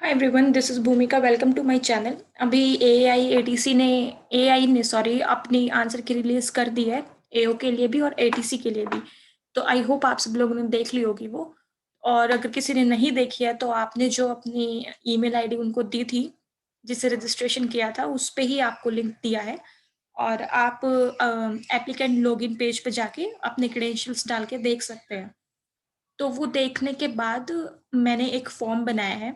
Hi everyone, this is Bhumika. Welcome to my channel. अभी AI ने अपनी आंसर की रिलीज कर दी है, एओ के लिए भी और एटीसी के लिए भी। तो आई होप आप सब लोगों ने देख ली होगी वो। और अगर किसी ने नहीं देखी है तो आपने जो अपनी ईमेल आईडी उनको दी थी, जिससे रजिस्ट्रेशन किया था, उस पे ही आपको लिंक दिया है। और आप एप्लीकेंट लॉगिन पेज पे जाके अपने क्रेडेंशियल्स डाल के देख सकते हैं। तो वो देखने के बाद मैंने एक फॉर्म बनाया है।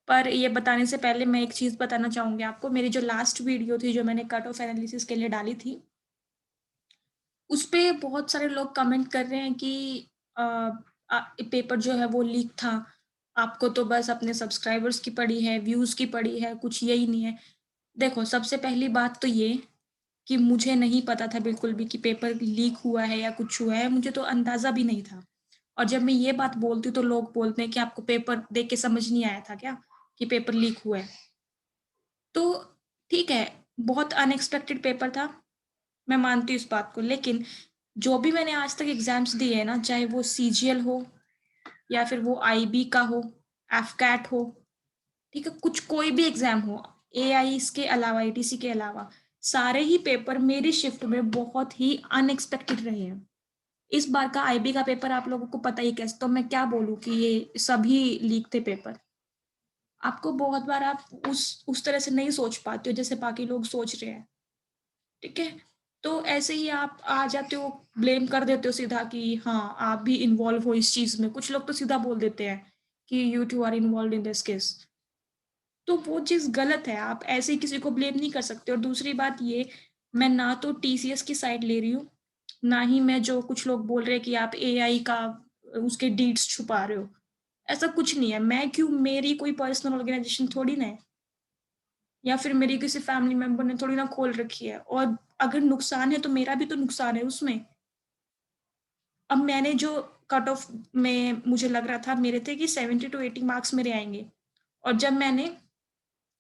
पर ये बताने से पहले मैं एक चीज़ बताना चाहूँगी आपको। मेरी जो लास्ट वीडियो थी, जो मैंने कट ऑफ एनालिसिस के लिए डाली थी, उस पे बहुत सारे लोग कमेंट कर रहे हैं कि अ, पेपर जो है वो लीक था। आपको तो बस अपने सब्सक्राइबर्स की पड़ी है, व्यूज़ की पड़ी है, कुछ यही नहीं है। देखो, सबसे पहली बात तो ये कि मुझे नहीं पता था बिल्कुल भी कि पेपर लीक हुआ है या कुछ हुआ है, मुझे तो अंदाज़ा भी नहीं था। और जब मैं ये बात बोलती हूँ तो लोग बोलते हैं कि आपको पेपर देख के समझ नहीं आया था क्या कि पेपर लीक हुआ है? तो ठीक है, बहुत अनएक्सपेक्टेड पेपर था, मैं मानती हूँ इस बात को। लेकिन जो भी मैंने आज तक एग्ज़ाम्स दिए हैं ना, चाहे वो सीजीएल हो या फिर वो आईबी का हो, एफकैट हो, ठीक है, कुछ कोई भी एग्ज़ाम हो, एआईस के अलावा, एटीसी के अलावा, सारे ही पेपर मेरी शिफ्ट में बहुत ही अनएक्सपेक्टेड रहे हैं। इस बार का आईबी का पेपर आप लोगों को पता ही कैसे, तो मैं क्या बोलूँ कि ये सभी लीक थे पेपर। आपको बहुत बार आप उस तरह से नहीं सोच पाते हो जैसे बाकी लोग सोच रहे हैं, ठीक है? तो ऐसे ही आप आ जाते हो, ब्लेम कर देते हो सीधा कि हाँ, आप भी इन्वॉल्व हो इस चीज़ में। कुछ लोग तो सीधा बोल देते हैं कि you two are involved in this case. तो वो चीज़ गलत है, आप ऐसे ही किसी को ब्लेम नहीं कर सकते। और दूसरी बात ये, मैं ना तो टीसीएस की साइड ले रही हूँ, ना ही मैं जो कुछ लोग बोल रहे हैं कि आप एआई का उसके डीड्स छुपा रहे हो। ऐसा कुछ नहीं है। मैं क्यों, मेरी कोई पर्सनल ऑर्गेनाइज़ेशन थोड़ी ना है, या फिर मेरी किसी फैमिली मेंबर ने थोड़ी ना खोल रखी है। और अगर नुकसान है तो मेरा भी तो नुकसान है उसमें। अब मैंने जो कट ऑफ में मुझे लग रहा था, मेरे थे कि 70 टू 80 मार्क्स मेरे आएँगे, और जब मैंने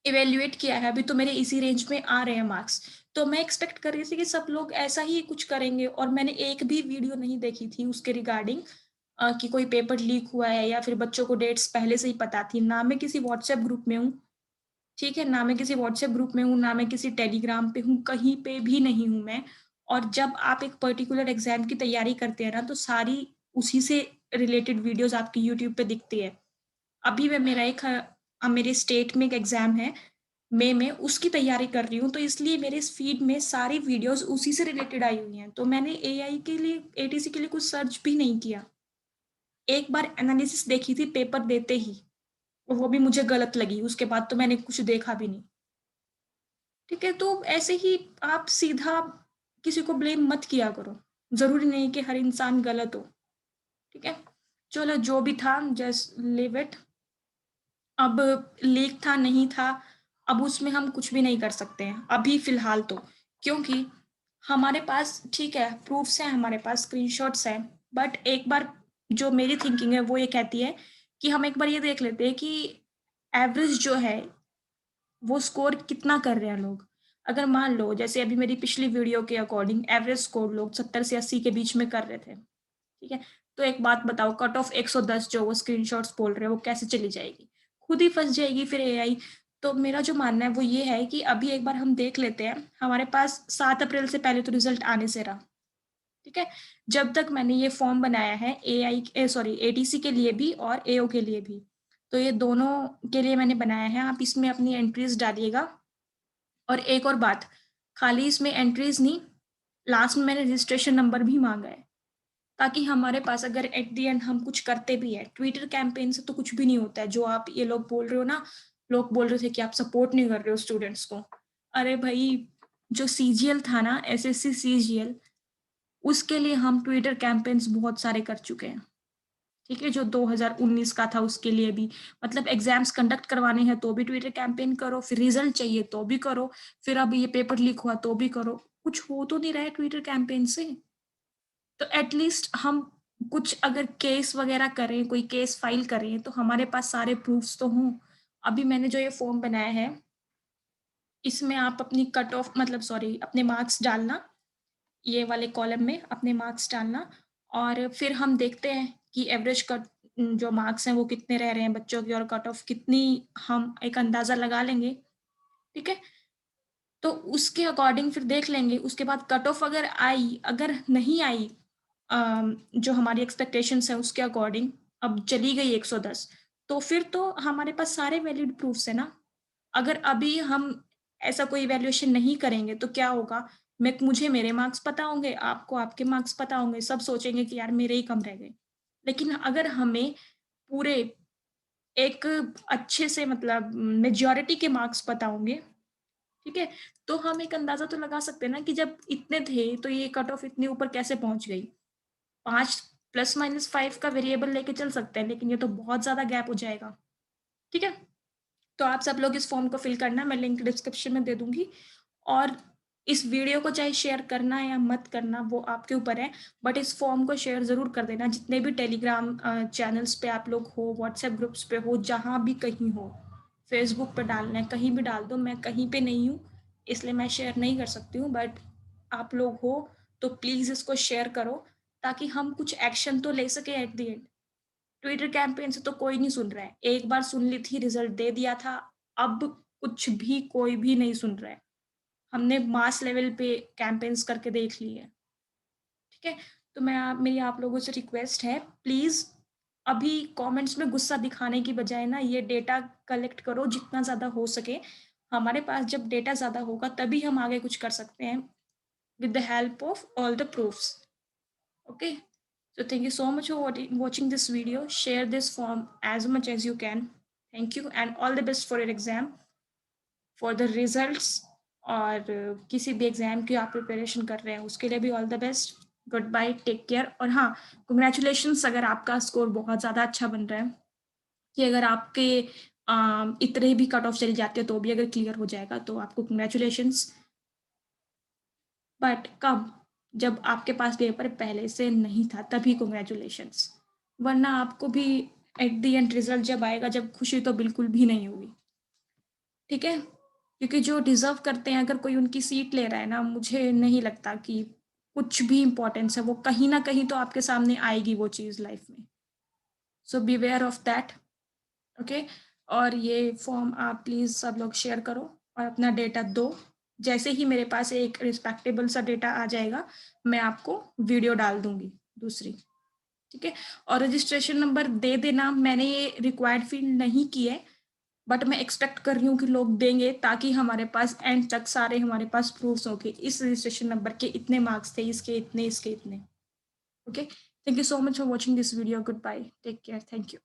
इवैल्यूएट किया है, अभी तो मेरे इसी रेंज में आ रहे हैं मार्क्स। तो मैं एक्सपेक्ट कर रही थी कि सब लोग ऐसा ही कुछ करेंगे, और मैंने एक भी वीडियो नहीं देखी थी उसके रिगार्डिंग कि कोई पेपर लीक हुआ है या फिर बच्चों को डेट्स पहले से ही पता थी। ना मैं किसी व्हाट्सएप ग्रुप में हूँ, ठीक है? ना मैं किसी व्हाट्सएप ग्रुप में हूँ, ना मैं किसी टेलीग्राम पे हूँ, कहीं पे भी नहीं हूँ मैं। और जब आप एक पर्टिकुलर एग्ज़ाम की तैयारी करते हैं ना, तो सारी उसी से रिलेटेड वीडियोज़ आपकी यूट्यूब पे दिखती है। अभी मैं मेरा एक मेरे स्टेट में एक एग्ज़ाम है, मई में, उसकी तैयारी कर रही हूँ, तो इसलिए मेरे इस फ़ीड में सारी वीडियोज़ उसी से रिलेटेड आई हुई हैं। तो मैंने एआई के लिए, एटीसी के लिए कुछ सर्च भी नहीं किया। एक बार एनालिसिस देखी थी पेपर देते ही, और वो भी मुझे गलत लगी, उसके बाद तो मैंने कुछ देखा भी नहीं। ठीक है? तो ऐसे ही आप सीधा किसी को ब्लेम मत किया करो। ज़रूरी नहीं कि हर इंसान गलत हो, ठीक है? चलो, जो भी था, जस्ट लीव इट। अब लीक था, नहीं था, अब उसमें हम कुछ भी नहीं कर सकते हैं, अभी फ़िलहाल तो। क्योंकि हमारे पास, ठीक है, प्रूफ्स हैं, हमारे पास स्क्रीनशॉट्स हैं, बट एक बार जो मेरी थिंकिंग है वो ये कहती है कि हम एक बार ये देख लेते हैं कि एवरेज जो है, वो स्कोर कितना कर रहे हैं लोग। अगर मान लो, जैसे अभी मेरी पिछली वीडियो के अकॉर्डिंग एवरेज स्कोर लोग 70 से 80 के बीच में कर रहे थे, ठीक है? तो एक बात बताओ, कट ऑफ 110 जो वो स्क्रीनशॉट्स बोल रहे हैं, वो कैसे चली जाएगी? खुद ही फँस जाएगी फिर एआई। तो मेरा जो मानना है वो ये है कि अभी एक बार हम देख लेते हैं, हमारे पास 7 अप्रैल से पहले तो रिज़ल्ट आने से रहा, ठीक है? जब तक मैंने ये फॉर्म बनाया है एटीसी के लिए भी और एओ के लिए भी, तो ये दोनों के लिए मैंने बनाया है। आप इसमें अपनी एंट्रीज़ डालिएगा। और एक और बात, खाली इसमें एंट्रीज़ नहीं, लास्ट में मैंने रजिस्ट्रेशन नंबर भी माँगा है, ताकि हमारे पास अगर एट द एंड हम कुछ करते भी हैं, ट्विटर कैंपेन से तो कुछ भी नहीं होता है। जो आप ये लोग बोल रहे हो ना, लोग बोल रहे थे कि आप सपोर्ट नहीं कर रहे हो स्टूडेंट्स को। अरे भई, जो सीजीएल था ना, एसएससी सीजीएल, उसके लिए हम ट्विटर कैंपेन्स बहुत सारे कर चुके हैं, ठीक है? जो 2019 का था उसके लिए भी, मतलब एग्ज़ाम्स कंडक्ट करवाने हैं तो भी ट्विटर कैंपेन करो, फिर रिज़ल्ट चाहिए तो भी करो, फिर अब ये पेपर लीक हुआ तो भी करो। कुछ हो तो नहीं रहा है ट्विटर कैंपेन से। तो एट लीस्ट हम कुछ अगर केस वगैरह करें, कोई केस फाइल करें, तो हमारे पास सारे प्रूफ्स तो हों। अभी मैंने जो ये फॉर्म बनाया है, इसमें आप अपनी कट ऑफ, मतलब अपने मार्क्स डालना, ये वाले कॉलम में अपने मार्क्स डालना, और फिर हम देखते हैं कि एवरेज कट जो मार्क्स हैं वो कितने रह रहे हैं बच्चों की और कट ऑफ कितनी, हम एक अंदाज़ा लगा लेंगे, ठीक है? तो उसके अकॉर्डिंग फिर देख लेंगे, उसके बाद कट ऑफ अगर आई, अगर नहीं आई जो हमारी एक्सपेक्टेशंस हैं उसके अकॉर्डिंग, अब चली गई 110, तो फिर तो हमारे पास सारे वैलिड प्रूफ्स हैं ना। अगर अभी हम ऐसा कोई इवैल्यूएशन नहीं करेंगे तो क्या होगा? मैं मुझे मेरे मार्क्स पता होंगे, आपको आपके मार्क्स पता होंगे, सब सोचेंगे कि यार मेरे ही कम रह गए। लेकिन अगर हमें पूरे एक अच्छे से मतलब मेजॉरिटी के मार्क्स पता होंगे, ठीक है? तो हम एक अंदाज़ा तो लगा सकते हैं ना कि जब इतने थे तो ये कट ऑफ इतने ऊपर कैसे पहुँच गई? 5 प्लस माइनस 5 का वेरिएबल लेके चल सकते हैं, लेकिन ये तो बहुत ज़्यादा गैप हो जाएगा, ठीक है? तो आप सब लोग इस फॉर्म को फिल करना, मैं लिंक डिस्क्रिप्शन में दे दूँगी और इस वीडियो को चाहे शेयर करना या मत करना वो आपके ऊपर है, बट इस फॉर्म को शेयर ज़रूर कर देना जितने भी टेलीग्राम चैनल्स पे आप लोग हो, व्हाट्सएप ग्रुप्स पे हो, जहाँ भी कहीं हो। फेसबुक पे डालना है, कहीं भी डाल दो, मैं कहीं पे नहीं हूँ, इसलिए मैं शेयर नहीं कर सकती हूँ, बट आप लोग हो तो प्लीज़ इसको शेयर करो ताकि हम कुछ एक्शन तो ले सकें at the end. Twitter campaign से तो कोई नहीं सुन रहा है। एक बार सुन ली थी, रिज़ल्ट दे दिया था, अब कुछ भी कोई भी नहीं सुन रहा है। हमने मास लेवल पे कैंपेन्स करके देख ली है, ठीक है? तो मेरी आप लोगों से रिक्वेस्ट है, प्लीज़ अभी कमेंट्स में गुस्सा दिखाने की बजाय ना ये डेटा कलेक्ट करो जितना ज़्यादा हो सके। हमारे पास जब डेटा ज़्यादा होगा तभी हम आगे कुछ कर सकते हैं with the help of all the proofs, okay? So thank you so much for watching this video. Share this form as much as you can. Thank you and all the best for your exam, for the results और किसी भी exam की आप preparation कर रहे हैं उसके लिए भी all the best. Goodbye, take care और हाँ, कांग्रेचुलेशंस अगर आपका स्कोर बहुत ज़्यादा अच्छा बन रहा है कि अगर आपके इतने भी कट ऑफ चली जाती है तो भी अगर क्लियर हो जाएगा तो आपको कांग्रेचुलेशंस। बट कब? जब आपके पास पेपर पहले से नहीं था तभी कांग्रेचुलेशंस, वरना आपको भी एट द एंड रिजल्ट जब आएगा, जब खुशी तो बिल्कुल भी नहीं होगी, ठीक है? क्योंकि जो डिज़र्व करते हैं अगर कोई उनकी सीट ले रहा है ना, मुझे नहीं लगता कि कुछ भी इम्पोर्टेंस है, वो कहीं न कहीं तो आपके सामने आएगी वो चीज़ लाइफ में। सो बीवेयर ऑफ दैट, ओके? और ये फॉर्म आप प्लीज़ सब लोग शेयर करो और अपना डेटा दो। जैसे ही मेरे पास एक रिस्पेक्टेबल सा डेटा आ जाएगा, मैं आपको वीडियो डाल दूँगी दूसरी, ठीक है? और रजिस्ट्रेशन नंबर दे देना, मैंने ये रिक्वायर्ड फ़ील्ड नहीं की है, बट मैं एक्सपेक्ट कर रही हूँ कि लोग देंगे ताकि हमारे पास एंड तक सारे हमारे पास प्रूफ्स हो कि इस रजिस्ट्रेशन नंबर के इतने मार्क्स थे, इसके इतने, okay? Thank you so much for watching this video. Goodbye, take care, thank you.